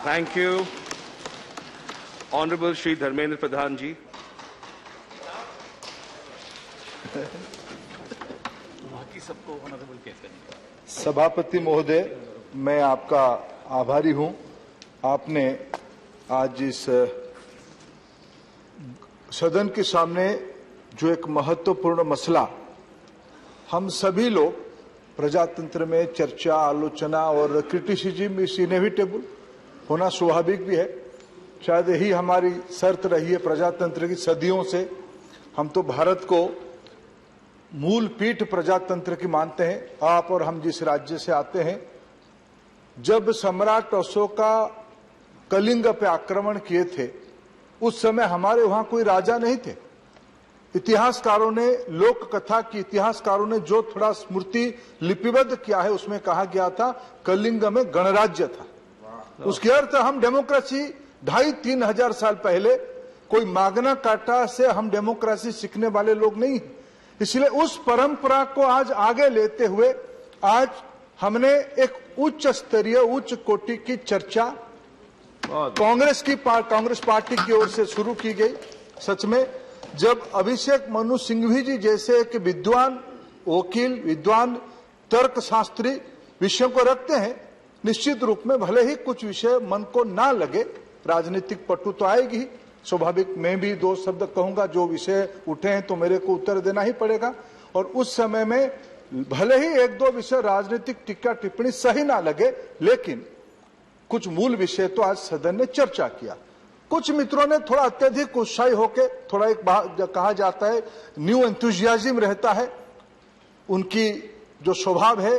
Thank you. Honorable Shri Dharmendra Pradhan ji. सभापति महोदय, मैं आपका आभारी हूं। आपने आज इस सदन के सामने जो एक महत्वपूर्ण मसला, हम सभी लोग प्रजातंत्र में चर्चा, आलोचना और क्रिटिसिज्म इज इनएविटेबल होना स्वाभाविक भी है। शायद यही हमारी शर्त रही है प्रजातंत्र की सदियों से। हम तो भारत को मूल पीठ प्रजातंत्र की मानते हैं। आप और हम जिस राज्य से आते हैं, जब सम्राट अशोका कलिंग पे आक्रमण किए थे, उस समय हमारे वहां कोई राजा नहीं थे। इतिहासकारों ने, लोक कथा की इतिहासकारों ने जो थोड़ा स्मृति लिपिबद्ध किया है, उसमें कहा गया था कलिंग में गणराज्य था। उसके अर्थ हम डेमोक्रेसी 2,500-3 हजार साल पहले कोई मागना कार्टा से हम डेमोक्रेसी सीखने वाले लोग नहीं। इसलिए उस परंपरा को आज आगे लेते हुए आज हमने एक उच्च स्तरीय, उच्च कोटि की चर्चा कांग्रेस पार्टी की ओर से शुरू की गई। सच में जब अभिषेक मनु सिंघवी जी जैसे एक विद्वान वकील, विद्वान तर्कशास्त्री विषयों को रखते हैं, निश्चित रूप में भले ही कुछ विषय मन को ना लगे, राजनीतिक पटु तो आएगी ही स्वाभाविक। मैं भी 2 शब्द कहूंगा, जो विषय उठे हैं तो मेरे को उत्तर देना ही पड़ेगा। और उस समय में भले ही 1-2 विषय राजनीतिक टीका टिप्पणी सही ना लगे, लेकिन कुछ मूल विषय तो आज सदन ने चर्चा किया। कुछ मित्रों ने थोड़ा अत्यधिक उत्साही होकर, थोड़ा एक कहा जाता है न्यू एंथुजियाज्म रहता है, उनकी जो स्वभाव है,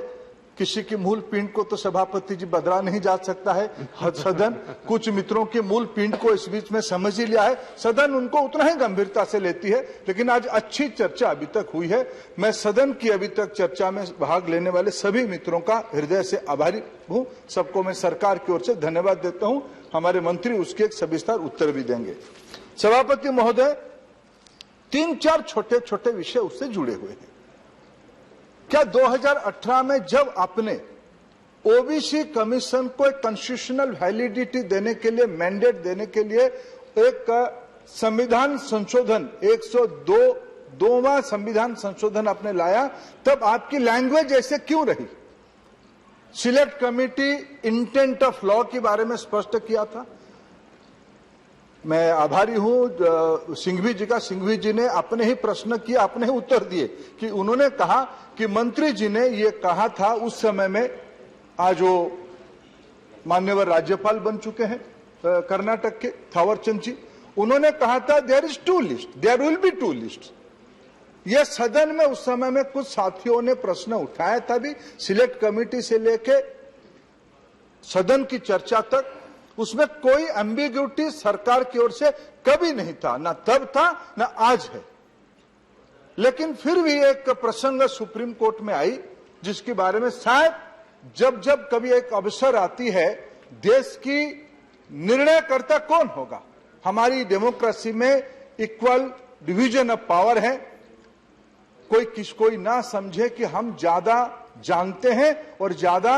किसी की मूल पिंड को तो सभापति जी बदला नहीं जा सकता है। सदन कुछ मित्रों की मूल पिंड को इस बीच में समझ ही लिया है, सदन उनको उतना ही गंभीरता से लेती है। लेकिन आज अच्छी चर्चा अभी तक हुई है। मैं सदन की अभी तक चर्चा में भाग लेने वाले सभी मित्रों का हृदय से आभारी हूं। सबको मैं सरकार की ओर से धन्यवाद देता हूं। हमारे मंत्री उसके एक सविस्तार उत्तर भी देंगे। सभापति महोदय, 3-4 छोटे छोटे विषय उससे जुड़े हुए हैं। क्या 2018 में जब आपने ओबीसी कमीशन को एक कॉन्स्टिट्यूशनल वैलिडिटी देने के लिए, मैंडेट देने के लिए एक संविधान संशोधन 102वां संविधान संशोधन आपने लाया, तब आपकी लैंग्वेज ऐसे क्यों रही? Select committee intent of law के बारे में स्पष्ट किया था। मैं आभारी हूं सिंघवी जी का। सिंघवी जी ने अपने ही प्रश्न किए, अपने ही उत्तर दिए कि उन्होंने कहा कि मंत्री जी ने ये कहा था उस समय में। आज वो मान्यवर राज्यपाल बन चुके हैं कर्नाटक के, थावरचंद जी। उन्होंने कहा था there is 2 list, there will be 2 list. ये सदन में उस समय में कुछ साथियों ने प्रश्न उठाया था भी, सिलेक्ट कमेटी से लेके सदन की चर्चा तक, उसमें कोई एम्बिग्यूटी सरकार की ओर से कभी नहीं था, ना तब था ना आज है। लेकिन फिर भी एक प्रसंग सुप्रीम कोर्ट में आई, जिसके बारे में शायद जब जब कभी एक अवसर आती है, देश की निर्णयकर्ता कौन होगा। हमारी डेमोक्रेसी में इक्वल डिवीजन ऑफ पावर है। कोई ना समझे कि हम ज्यादा जानते हैं और ज्यादा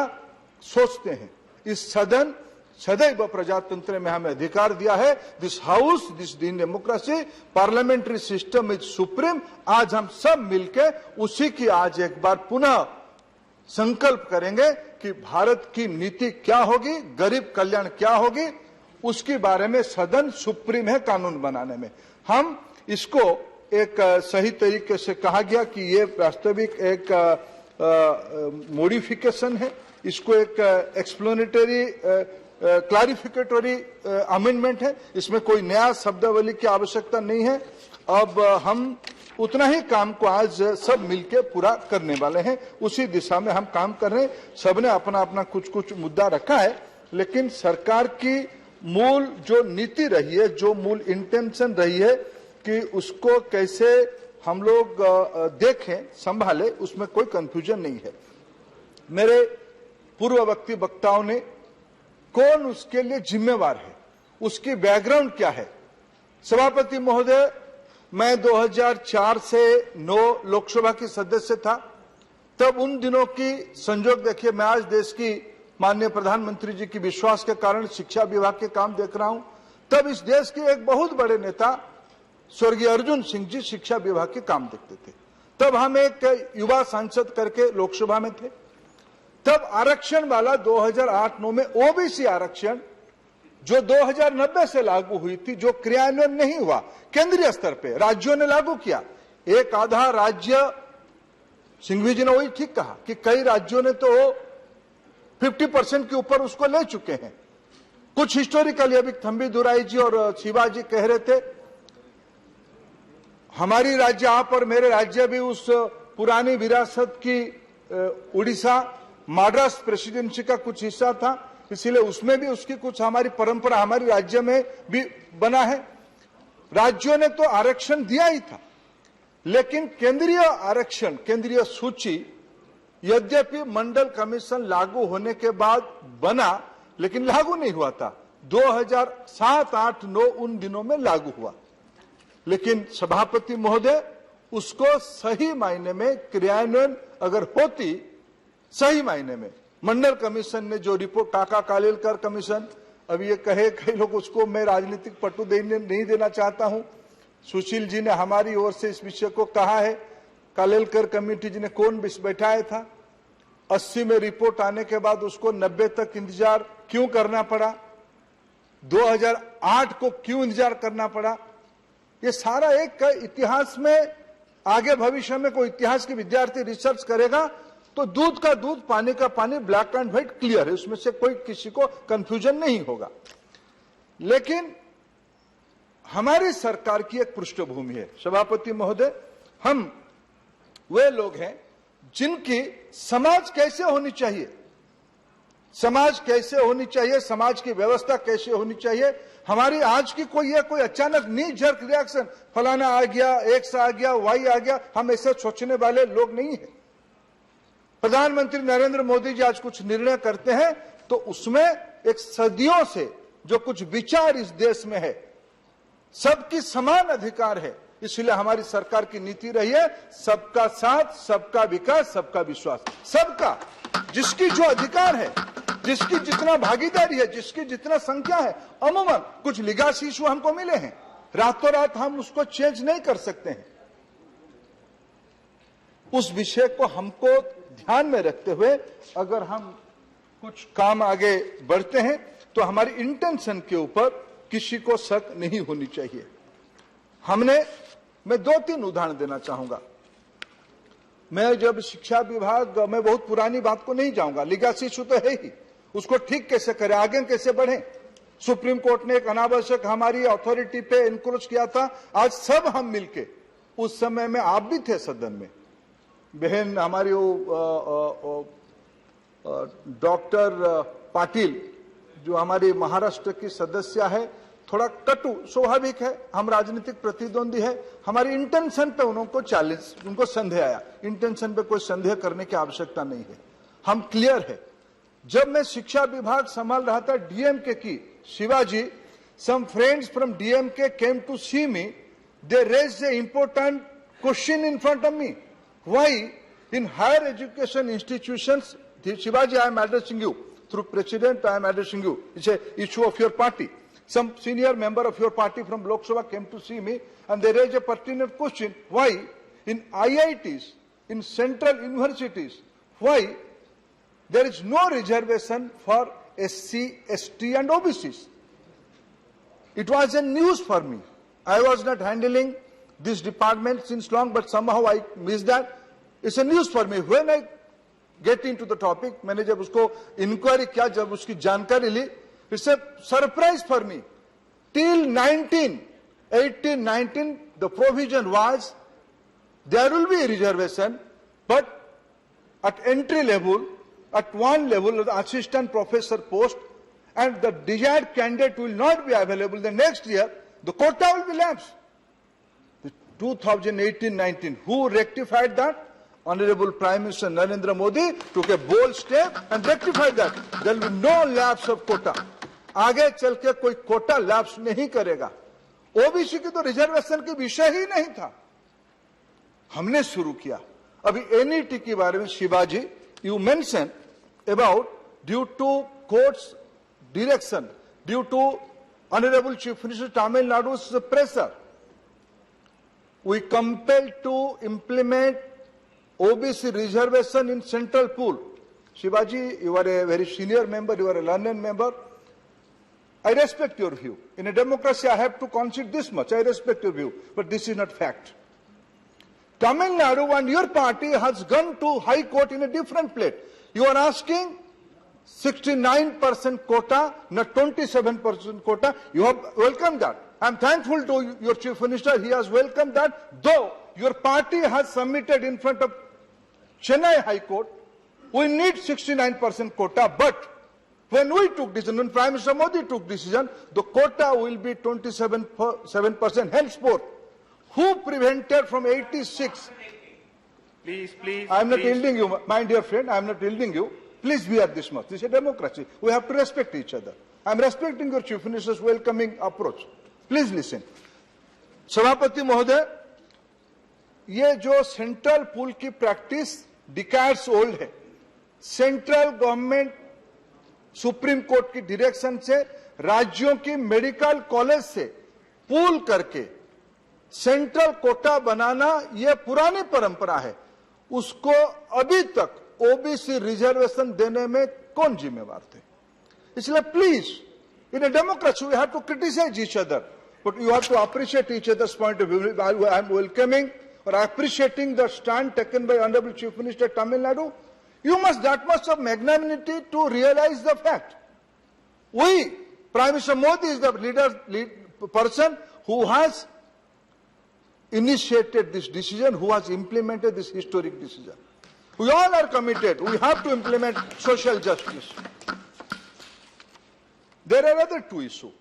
सोचते हैं। इस सदन सदैव प्रजातंत्र में हमें अधिकार दिया है। This house, this in democracy, parliamentary system is supreme. आज हम सब मिलकर उसी की आज एक बार पुनः संकल्प करेंगे कि भारत की नीति क्या होगी, गरीब कल्याण क्या होगी, उसके बारे में सदन सुप्रीम है कानून बनाने में। हम इसको एक सही तरीके से कहा गया कि ये वास्तविक एक मॉडिफिकेशन है, इसको एक एक्सप्लेनेटरी क्लैरिफिकेटरी अमेंडमेंट है, इसमें कोई नया शब्दावली की आवश्यकता नहीं है। अब हम उतना ही काम को आज सब मिलकर पूरा करने वाले हैं, उसी दिशा में हम काम कर रहे हैं। सबने अपना अपना कुछ कुछ मुद्दा रखा है, लेकिन सरकार की मूल जो नीति रही है, जो मूल इंटेंशन रही है कि उसको कैसे हम लोग देखें, संभाले, उसमें कोई कंफ्यूजन नहीं है। मेरे पूर्ववर्ती वक्ताओं ने कौन उसके लिए जिम्मेवार है, उसकी बैकग्राउंड क्या है। सभापति महोदय, मैं 2004 से 9 लोकसभा की सदस्य था। तब उन दिनों की संजोग देखिए, मैं आज देश की माननीय प्रधानमंत्री जी की विश्वास के कारण शिक्षा विभाग के काम देख रहा हूं, तब इस देश के एक बहुत बड़े नेता स्वर्गीय अर्जुन सिंह जी शिक्षा विभाग के काम देखते थे। तब हम एक युवा सांसद करके लोकसभा में थे। तब आरक्षण वाला 2008-9 में ओबीसी आरक्षण जो 2090 से लागू हुई थी, जो क्रियान्वयन नहीं हुआ केंद्रीय स्तर पे, राज्यों ने लागू किया। एक आधा राज्य, सिंघवी जी ने वही ठीक कहा कि कई राज्यों ने तो 50% के ऊपर उसको ले चुके हैं। कुछ हिस्टोरिकली, अभी थंबी दुराई जी और शिवाजी कह रहे थे, हमारी राज्य आप और मेरे राज्य भी उस पुरानी विरासत की उड़ीसा मद्रास प्रेसिडेंसी का कुछ हिस्सा था, इसलिए उसमें भी उसकी कुछ हमारी परंपरा हमारे राज्य में भी बना है। राज्यों ने तो आरक्षण दिया ही था, लेकिन केंद्रीय आरक्षण, केंद्रीय सूची यद्यपि मंडल कमीशन लागू होने के बाद बना, लेकिन लागू नहीं हुआ था। 2007, 8, 9 उन दिनों में लागू हुआ, लेकिन सभापति महोदय उसको सही मायने में क्रियान्वयन अगर होती, सही मायने में मंडल कमीशन ने जो रिपोर्ट, काका कालेलकर कमीशन, अब ये कहे कई लोग उसको मैं राजनीतिक पट्टू नहीं देना चाहता हूं। सुशील जी ने हमारी ओर से इस विषय को कहा है। कालेलकर कमेटी जी ने कौन बैठाया था? 80 में रिपोर्ट आने के बाद उसको 90 तक इंतजार क्यों करना पड़ा? 2008 को क्यों इंतजार करना पड़ा? ये सारा एक इतिहास में, आगे भविष्य में कोई इतिहास के विद्यार्थी रिसर्च करेगा तो दूध का दूध, पानी का पानी, ब्लैक एंड व्हाइट क्लियर है, उसमें से कोई किसी को कंफ्यूजन नहीं होगा। लेकिन हमारी सरकार की एक पृष्ठभूमि है सभापति महोदय, हम वे लोग हैं जिनकी समाज कैसे होनी चाहिए, समाज कैसे होनी चाहिए, समाज की व्यवस्था कैसे होनी चाहिए, हमारी आज की कोई अचानक नी जर्क रिएक्शन, फलाना आ गया, एक्स आ गया, वाई आ गया, हम ऐसे सोचने वाले लोग नहीं है। प्रधानमंत्री नरेंद्र मोदी जी आज कुछ निर्णय करते हैं तो उसमें एक सदियों से जो कुछ विचार इस देश में है, सबकी समान अधिकार है, इसलिए हमारी सरकार की नीति रही है सबका साथ, सबका विकास, सबका विश्वास। सबका, जिसकी जो अधिकार है, जिसकी जितना भागीदारी है, जिसकी जितना संख्या है। अमूमन कुछ लीगल इशू हमको मिले हैं, रातों रात हम उसको चेंज नहीं कर सकते हैं। उस विषय को हमको ध्यान में रखते हुए अगर हम कुछ काम आगे बढ़ते हैं तो हमारी इंटेंशन के ऊपर किसी को शक नहीं होनी चाहिए। मैं 2-3 उदाहरण देना चाहूंगा। मैं जब शिक्षा विभाग, मैं बहुत पुरानी बात को नहीं जाऊंगा, लीगल इशू तो है ही, उसको ठीक कैसे करें, आगे कैसे बढ़े। सुप्रीम कोर्ट ने एक अनावश्यक हमारी अथॉरिटी पे इंक्रोच किया था। आज सब हम मिलके, उस समय में आप भी थे सदन में, बहन हमारी डॉक्टर पाटिल जो हमारी महाराष्ट्र की सदस्य है, थोड़ा कटु स्वाभाविक है, हम राजनीतिक प्रतिद्वंदी है, हमारी इंटेंशन पे उनको चैलेंज, उनको संदेह आया। इंटेंशन पे कोई संदेह करने की आवश्यकता नहीं है, हम क्लियर है। जब मैं शिक्षा विभाग संभाल रहा था डीएमके की, Shivaji, some friends from DMK came to see me, they raised a important question in front of me, why in higher education institutions, Shivaji, I am addressing you through President, I am addressing you. It's an issue of your party. Some senior member of your party from Lok Sabha came to see me and they raised a pertinent question. Why in IITs, in central universities, why there is no reservation for SC, ST and OBCs? It was a news for me. I was not handling this department since long, but somehow I missed that. It's a news for me. When I get into the topic, मैंने जब उसको inquiry किया, जब उसकी जानकारी ली, it's a surprise for me. Till 1918-19, the provision was there will be a reservation, but at entry level, at one level, the assistant professor post, and the desired candidate will not be available. The next year, the quota will be lapsed. 2018-19, who rectified that? Honorable Prime Minister Narendra Modi took a bold step and rectified that. There will be no lapse of quota. आगे चल के कोई Kota lapse नहीं करेगा। OBC की तो reservation के विषय ही नहीं था, हमने शुरू किया। अभी एनईटी के बारे में Shivaji, you mention about due to court's direction, due to Honorable Chief Minister Tamil Nadu's pressure, we compelled to implement OBC reservation in central pool. Shivaji, you are a very senior member, you are a learned member. I respect your view. In a democracy, I have to concede this much. I respect your view, but this is not fact. Tamil Nadu and your party has gone to High Court in a different plate. You are asking 69% quota, not 27% quota. You have welcomed that. I am thankful to your Chief Minister. He has welcomed that, though your party has submitted in front of Chennai High Court. We need 69% quota, but when we took decision, when Prime Minister Modi took decision, the quota will be 27% henceforth. Who prevented from 86? Please. I am not yielding you, my dear friend. I am not yielding you. Please be at this much. This is a democracy. We have to respect each other. I am respecting your Chief Minister's welcoming approach. Please listen. सभापति महोदय, ये जो central pool की practice decades old है, central government supreme court की direction से राज्यों की मेडिकल कॉलेज से पूल करके सेंट्रल कोटा बनाना यह पुरानी परंपरा है। उसको अभी तक ओबीसी रिजर्वेशन देने में कौन जिम्मेवार थे? इसलिए please, in a democracy we have to criticise each other, but you have to appreciate each others point of view. I am welcoming or appreciating the stand taken by Honorable Chief Minister Tamil Nadu. You must that much of magnanimity to realize the fact. We, Prime Minister Modi is the lead person who has initiated this decision, who has implemented this historic decision. We all are committed. We have to implement social justice. There are other two issues.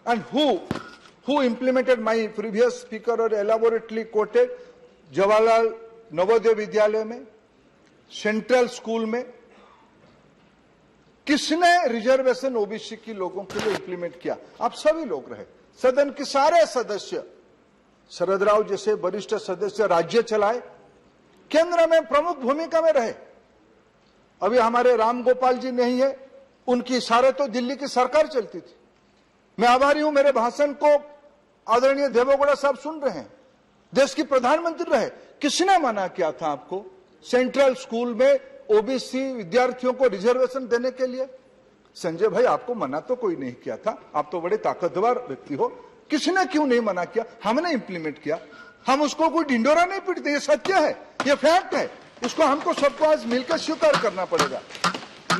And who implemented, my previous speaker or elaborately quoted, Jawaharlal Navodaya Vidyalaya में, central school में किसने reservation OBC की लोगों के लिए implement किया? आप सभी लोग रहे, सदन के सारे सदस्य, शरद राव जैसे वरिष्ठ सदस्य राज्य चलाए, केंद्र में प्रमुख भूमिका में रहे. अभी हमारे राम गोपाल जी नहीं है, उनकी इशारे तो दिल्ली की सरकार चलती थी. मैं आभारी हूं, मेरे भाषण को आदरणीय देवेगौड़ा साहब सुन रहे हैं. देश की प्रधानमंत्री रहे. किसने मना किया था आपको सेंट्रल स्कूल में ओबीसी विद्यार्थियों को रिजर्वेशन देने के लिए? संजय भाई, आपको मना तो कोई नहीं किया था. आप तो बड़े ताकतवर व्यक्ति हो. किसने क्यों नहीं मना किया? हमने इंप्लीमेंट किया. हम उसको कोई ढिंडोरा नहीं पीटते. ये सत्य है, ये फैक्ट है. इसको हमको सबको आज मिलकर स्वीकार करना पड़ेगा.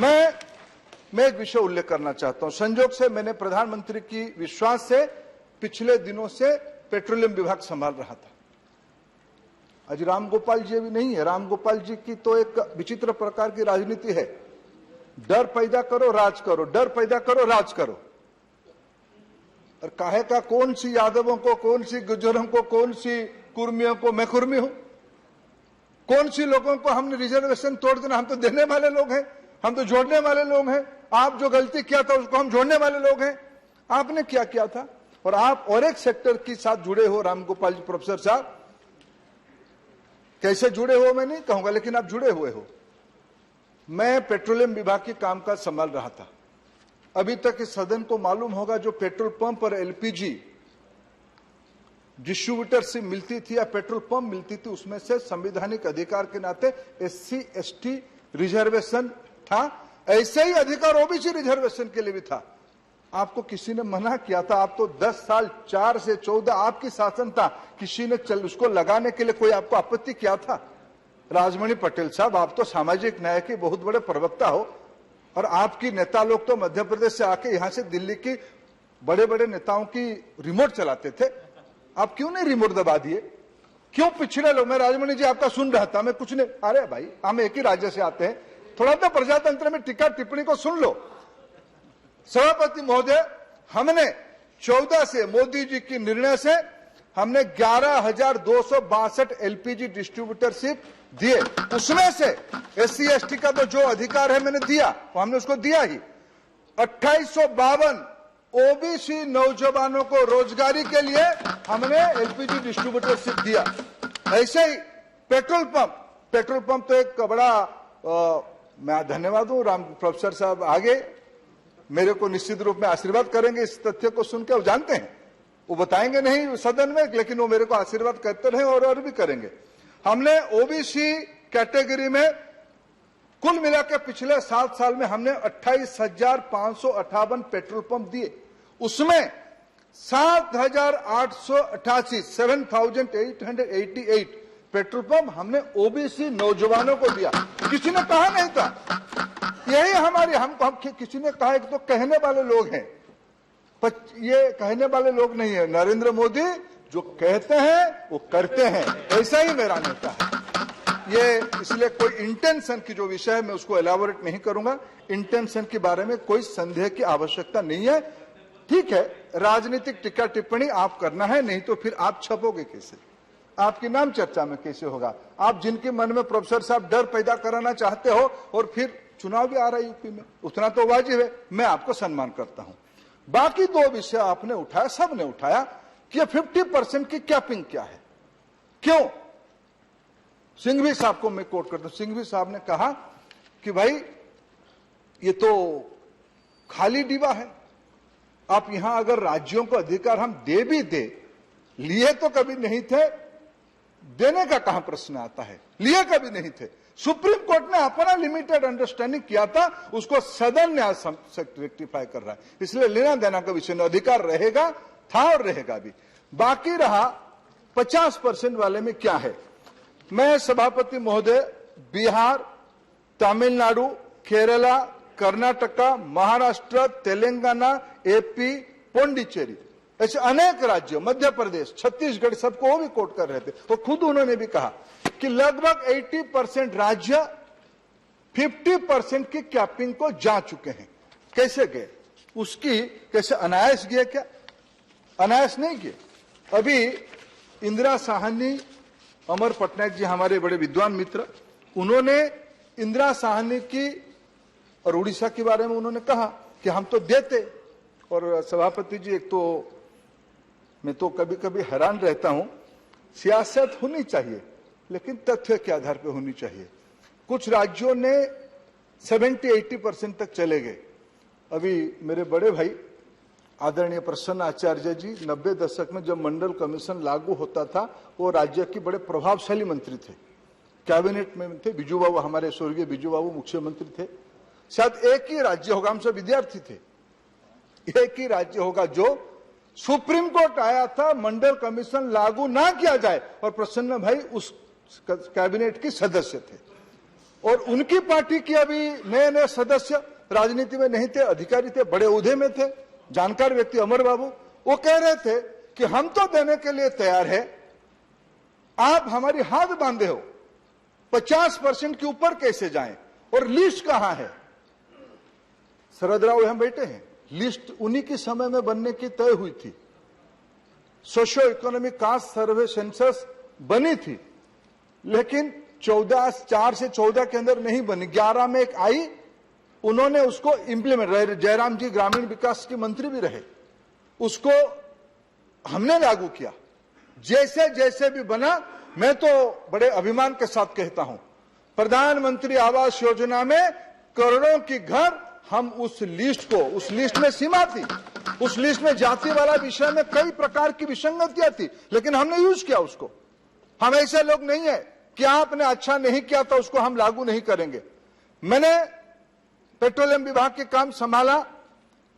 मैं एक विषय उल्लेख करना चाहता हूं. संजोग से मैंने प्रधानमंत्री की विश्वास से पिछले दिनों से पेट्रोलियम विभाग संभाल रहा था. आज रामगोपाल जी अभी नहीं है. रामगोपाल जी की तो एक विचित्र प्रकार की राजनीति है. डर पैदा करो, राज करो, डर पैदा करो, राज करो. और काहे का कौन सी यादवों को, कौन सी गुज्जरों को, कौन सी कुर्मियों को मैं कुर्मी हूं? कौन सी लोगों को हमने रिजर्वेशन तोड़ देना? हम तो देने वाले लोग हैं, हम तो जोड़ने वाले लोग हैं. आप जो गलती किया था उसको हम जोड़ने वाले लोग हैं. आपने क्या किया था? और आप और एक सेक्टर के साथ जुड़े हो. रामगोपाल जी प्रोफेसर साहब, कैसे जुड़े हो मैं नहीं कहूंगा, लेकिन आप जुड़े हुए हो. मैं पेट्रोलियम विभाग की कामकाज संभाल रहा था. अभी तक इस सदन को मालूम होगा, जो पेट्रोल पंप और एलपीजी डिस्ट्रीब्यूटर से मिलती थी या पेट्रोल पंप मिलती थी, उसमें से संवैधानिक अधिकार के नाते एससी एसटी रिजर्वेशन था. ऐसे ही अधिकार ओबीसी रिजर्वेशन के लिए भी था. आपको किसी ने मना किया था? आप तो 10 साल 4 से 14 आपकी शासन था. किसी ने उसको लगाने के लिए कोई आपको आपत्ति किया था? राजमणि पटेल साहब, आप तो सामाजिक न्याय के बहुत बड़े प्रवक्ता हो, और आपकी नेता लोग तो मध्य प्रदेश से आके यहां से दिल्ली की बड़े बड़े नेताओं की रिमोट चलाते थे. आप क्यों नहीं रिमोट दबा दिए? क्यों पिछड़े लोग? मैं राजमणि जी आपका सुन रहा था, मैं कुछ नहीं. अरे भाई, हम एक ही राज्य से आते हैं, थोड़ा तो प्रजातंत्र में टीका टिप्पणी को सुन लो. सभापति महोदय, हमने 14 से मोदी जी की निर्णय से हमने 11,262 एलपीजी डिस्ट्रीब्यूटरशिप दिए. उसमें से एससी एसटी का तो जो अधिकार है मैंने दिया, वो हमने उसको दिया ही. 2852 ओबीसी नौजवानों को रोजगारी के लिए हमने एलपीजी डिस्ट्रीब्यूटरशिप दिया. ऐसे ही पेट्रोल पंप तो एक बड़ा मैं धन्यवाद हूं। राम प्रोफेसर साहब आगे मेरे को निश्चित रूप में आशीर्वाद करेंगे इस तथ्य को सुनकर। वो जानते हैं, वो बताएंगे नहीं सदन में, लेकिन वो मेरे को आशीर्वाद करते रहे और भी करेंगे। हमने ओबीसी कैटेगरी में कुल मिला के पिछले 7 साल में हमने 28,558 पेट्रोल पंप दिए, उसमें 7,888 पेट्रोल पंप हमने ओबीसी नौजवानों को दिया। किसी ने कहा नहीं था, यही हमारी हम किसी ने कहा, एक तो कहने वाले लोग हैं, पर ये कहने वाले लोग नहीं है। नरेंद्र मोदी जो कहते हैं वो करते हैं, ऐसा ही मेरा नेता है। ये इसलिए कोई इंटेंशन की जो विषय है मैं उसको एलाबोरेट नहीं करूंगा। इंटेंशन के बारे में कोई संदेह की आवश्यकता नहीं है। ठीक है, राजनीतिक टीका टिप्पणी आप करना है, नहीं तो फिर आप छपोगे कैसे, आपके नाम चर्चा में कैसे होगा। आप जिनके मन में प्रोफेसर साहब डर पैदा कराना चाहते हो, और फिर चुनाव भी आ रहा है यूपी में, उतना तो वाजिब है, मैं आपको सम्मान करता हूं। बाकी 2 विषय आपने उठाया, सबने उठाया कि 50% की कैपिंग क्या है, क्यों। सिंघवी साहब को मैं कोट करता हूं। सिंघवी साहब ने कहा कि भाई ये तो खाली डिब्बा है, आप यहां अगर राज्यों को अधिकार हम दे भी दे, लिए तो कभी नहीं थे, देने का कहां प्रश्न आता है, लिए कभी नहीं थे। सुप्रीम कोर्ट ने अपना लिमिटेड अंडरस्टैंडिंग किया था, उसको सदन ने आज रेक्टिफाई कर रहा है। इसलिए लेना देना का विषय में अधिकार रहेगा, था और रहेगा भी। बाकी रहा 50% वाले में क्या है। मैं सभापति महोदय बिहार, तमिलनाडु, केरला, कर्नाटका, महाराष्ट्र, तेलंगाना, एपी, पौंडीचेरी, ऐसे अनेक राज्यों, मध्य प्रदेश, छत्तीसगढ़, सबको वो भी कोट कर रहे थे। तो खुद उन्होंने भी कहा कि लगभग 80% राज्य 50% की कैपिंग को जा चुके हैं। कैसे गए, उसकी कैसे अनायास गए, क्या अनायास नहीं गए। अभी इंदिरा साहनी, अमर पटनायक जी हमारे बड़े विद्वान मित्र, उन्होंने इंदिरा साहनी की और उड़ीसा के बारे में उन्होंने कहा कि हम तो देते। और सभापति जी, एक तो मैं तो कभी कभी हैरान रहता हूं, सियासत होनी चाहिए लेकिन तथ्य के आधार पर होनी चाहिए। कुछ राज्यों ने 70-80% तक चले गए। अभी मेरे बड़े भाई आदरणीय प्रसन्न आचार्य जी 90 दशक में जब मंडल कमीशन लागू होता था, वो राज्य के बड़े प्रभावशाली मंत्री थे, कैबिनेट में थे। बिजू बाबू, हमारे स्वर्गीय बिजू बाबू मुख्यमंत्री थे। शायद एक ही राज्य होगा, हम सब विद्यार्थी थे, एक ही राज्य होगा जो सुप्रीम कोर्ट आया था मंडल कमीशन लागू ना किया जाए, और प्रसन्न भाई उस कैबिनेट के सदस्य थे। और उनकी पार्टी के अभी नए नए सदस्य राजनीति में नहीं थे, अधिकारी थे, बड़े उहदे में थे, जानकार व्यक्ति अमर बाबू, वो कह रहे थे कि हम तो देने के लिए तैयार है, आप हमारी हाथ बांधे हो, 50% के ऊपर कैसे जाएं, और लिस्ट कहां है। शरद राव यहां बैठे हैं, लिस्ट उन्हीं के समय में बनने की तय हुई थी। सोशियो इकोनॉमिक कास्ट सर्वे सेंसस बनी थी, लेकिन 4 से 14 के अंदर नहीं बनी, 11 में एक आई, उन्होंने उसको इंप्लीमेंट, जयराम जी ग्रामीण विकास के मंत्री भी रहे, उसको हमने लागू किया। जैसे जैसे भी बना, मैं तो बड़े अभिमान के साथ कहता हूं, प्रधानमंत्री आवास योजना में करोड़ों की घर हम उस लिस्ट में सीमा थी, उस लिस्ट में जाति वाला विषय में कई प्रकार की विसंगतियां थी, लेकिन हमने यूज किया उसको। हम ऐसे लोग नहीं है कि आपने अच्छा नहीं किया तो उसको हम लागू नहीं करेंगे। मैंने पेट्रोलियम विभाग के काम संभाला,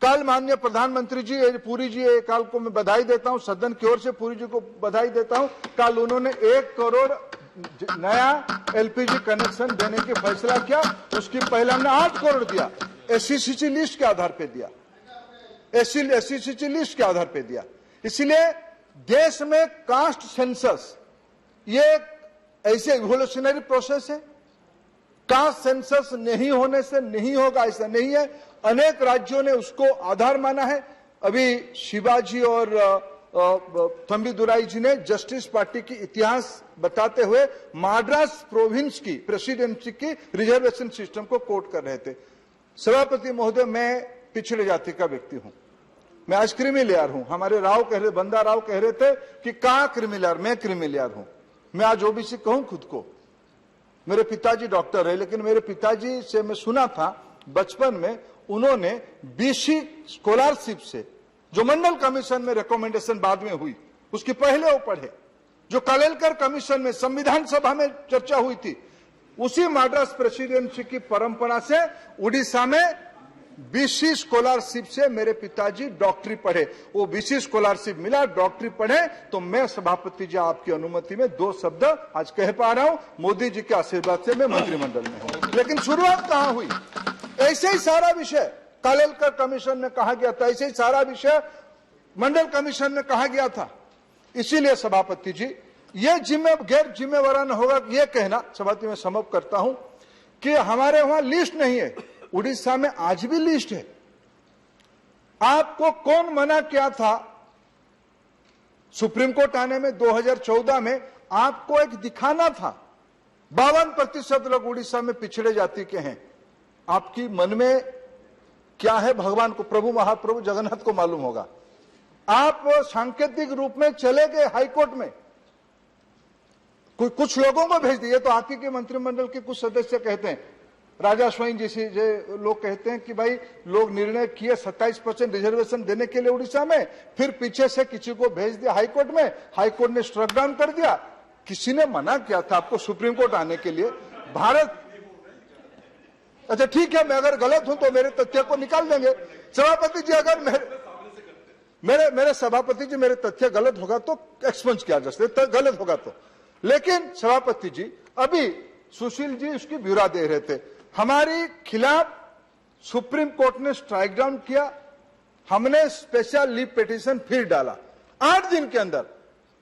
कल माननीय प्रधानमंत्री जी, पुरी जी, कल को मैं बधाई देता हूं, सदन की ओर से पुरी जी को बधाई देता हूं। कल उन्होंने 1 करोड़ नया एलपीजी कनेक्शन देने की फैसला किया, उसकी पहले हमने 8 करोड़ दिया, एससीसीसी लिस्ट के आधार पे दिया, एससीसीसी लिस्ट के आधार पे दिया। इसलिए देश में कास्ट सेंसस ये ऐसे इवोल्यूशनरी प्रोसेस है, कास्ट सेंसस नहीं होने से नहीं होगा ऐसा नहीं है। अनेक राज्यों ने उसको आधार माना है। अभी शिवाजी और थम्बीदुराई जी ने जस्टिस पार्टी की इतिहास बताते हुए मद्रास प्रोविंस की प्रेसिडेंसी की रिजर्वेशन सिस्टम को कोट कर रहे थे। सभापति महोदय, मैं पिछड़े जाति का व्यक्ति हूं, मैं आज क्रिमिलेयर हूं। हमारे राव कह रहे, बंदा राव कह रहे थे कि कहां क्रिमिलेयर, मैं क्रिमिलेयर हूं। मैं आज ओबीसी कहूं खुद को, मेरे पिताजी डॉक्टर है, लेकिन मेरे पिताजी से मैं सुना था बचपन में उन्होंने बीसी स्कॉलरशिप से, जो मंडल कमीशन में रिकमेंडेशन बाद में हुई, उसकी पहले वो पढ़े, जो कालेलकर कमीशन में संविधान सभा में चर्चा हुई थी, उसी मद्रास प्रेसिडेंसी की परंपरा से उड़ीसा में बीसी स्कॉलरशिप से मेरे पिताजी डॉक्टरी पढ़े। वो बीसी स्कॉलरशिप मिला, डॉक्टरी पढ़े, तो मैं सभापति जी आपकी अनुमति में 2 शब्द आज कह पा रहा हूं। मोदी जी के आशीर्वाद से मैं मंत्रिमंडल में हूं। लेकिन शुरुआत कहां हुई? ऐसे ही सारा विषय कालेलकर कमीशन में कहा गया था, ऐसे ही सारा विषय मंडल कमीशन में कहा गया था। इसीलिए सभापति जी, ये गैर जिम्मेवाराना होगा ये कहना, सभापति में समाप्त करता हूं, कि हमारे वहां लिस्ट नहीं है। उड़ीसा में आज भी लिस्ट है। आपको कौन मना किया था सुप्रीम कोर्ट आने में? 2014 में आपको एक दिखाना था 52% लोग उड़ीसा में पिछड़े जाति के हैं। आपकी मन में क्या है भगवान को, प्रभु महाप्रभु जगन्नाथ को मालूम होगा। आप सांकेतिक रूप में चले गए हाईकोर्ट में, कुछ लोगों को भेज दिए। तो आप ही के मंत्रिमंडल के कुछ सदस्य कहते हैं, राजा स्वाइन जैसे लोग कहते हैं कि भाई लोग निर्णय किए 27% रिजर्वेशन देने के लिए उड़ीसा में, फिर पीछे से किसी को भेज दिया हाईकोर्ट में, हाईकोर्ट ने स्ट्रक डाउन कर दिया। किसी ने मना किया था आपको सुप्रीम कोर्ट आने के लिए? भारत, अच्छा ठीक है, मैं अगर गलत हूं तो मेरे तथ्य को निकाल देंगे सभापति जी। अगर मेरे सभापति जी मेरे तथ्य गलत होगा तो एक्सपंज किया जा सकता, गलत होगा तो। लेकिन सभापति जी, अभी सुशील जी उसकी ब्यौरा दे रहे थे, हमारे खिलाफ सुप्रीम कोर्ट ने स्ट्राइक डाउन किया, हमने स्पेशल लीव पिटीशन फिर डाला 8 दिन के अंदर।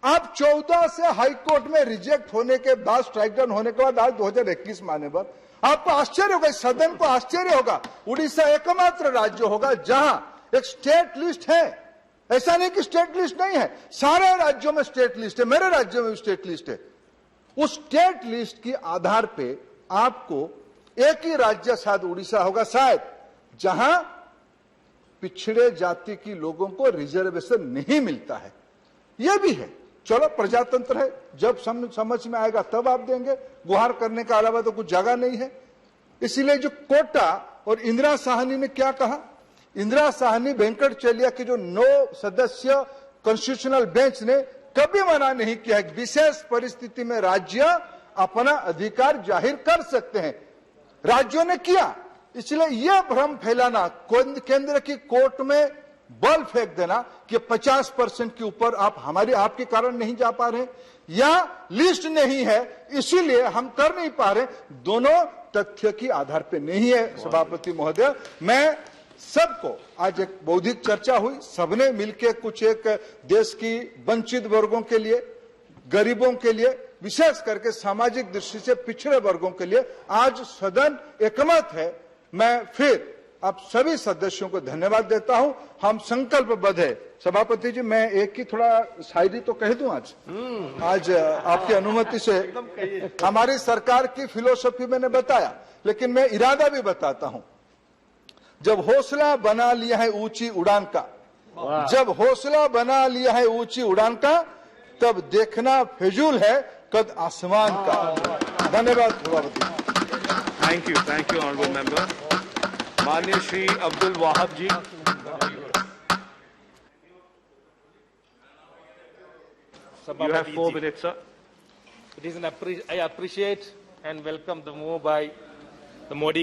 आप 14 से हाईकोर्ट में रिजेक्ट होने के बाद, स्ट्राइक डाउन होने के बाद आज 2021 में आने पर आपको आश्चर्य होगा, सदन को आश्चर्य होगा। उड़ीसा एकमात्र राज्य होगा जहां एक स्टेट लिस्ट है। ऐसा नहीं कि स्टेट लिस्ट नहीं है, सारे राज्यों में स्टेट लिस्ट है, मेरे राज्य में भी स्टेट लिस्ट है। उस स्टेट लिस्ट के आधार पे आपको एक ही राज्य शायद उड़ीसा होगा शायद, जहां पिछड़े जाति की लोगों को रिजर्वेशन नहीं मिलता है। यह भी है, चलो प्रजातंत्र है, जब समझ में आएगा तब आप देंगे। गुहार करने का अलावा तो कुछ जगह नहीं है। इसलिए जो कोटा और इंदिरा साहनी ने क्या कहा, इंदिरा साहनी वेंकटचलिया की जो 9 सदस्य कॉन्स्टिट्यूशनल बेंच ने कभी मना नहीं किया, विशेष परिस्थिति में राज्य अपना अधिकार जाहिर कर सकते हैं, राज्यों ने किया। इसलिए यह भ्रम फैलाना, केंद्र की कोर्ट में बल फेंक देना कि 50% के ऊपर आप आपके कारण नहीं जा पा रहे, या लिस्ट नहीं है इसीलिए हम कर नहीं पा रहे, दोनों तथ्य की आधार पे नहीं है। सभापति महोदय, मैं सबको, आज एक बौद्धिक चर्चा हुई, सबने मिलकर कुछ एक देश की वंचित वर्गों के लिए, गरीबों के लिए, विशेष करके सामाजिक दृष्टि से पिछड़े वर्गों के लिए आज सदन एकमत है। मैं फिर आप सभी सदस्यों को धन्यवाद देता हूं। हम संकल्पबद्ध है। सभापति जी, मैं एक ही थोड़ा शायरी तो कह दूं आज आपकी अनुमति से। हमारी सरकार की फिलोसफी मैंने बताया, लेकिन मैं इरादा भी बताता हूं। जब हौसला बना लिया है ऊंची उड़ान का, जब हौसला बना लिया है ऊंची उड़ान का, तब देखना फिजूल है कद आसमान का। धन्यवाद सभापति। Thank you honourable member. माननीय श्री अब्दुल वाहब जी। You have 4 minutes, sir. I appreciate and welcome the move by the Modi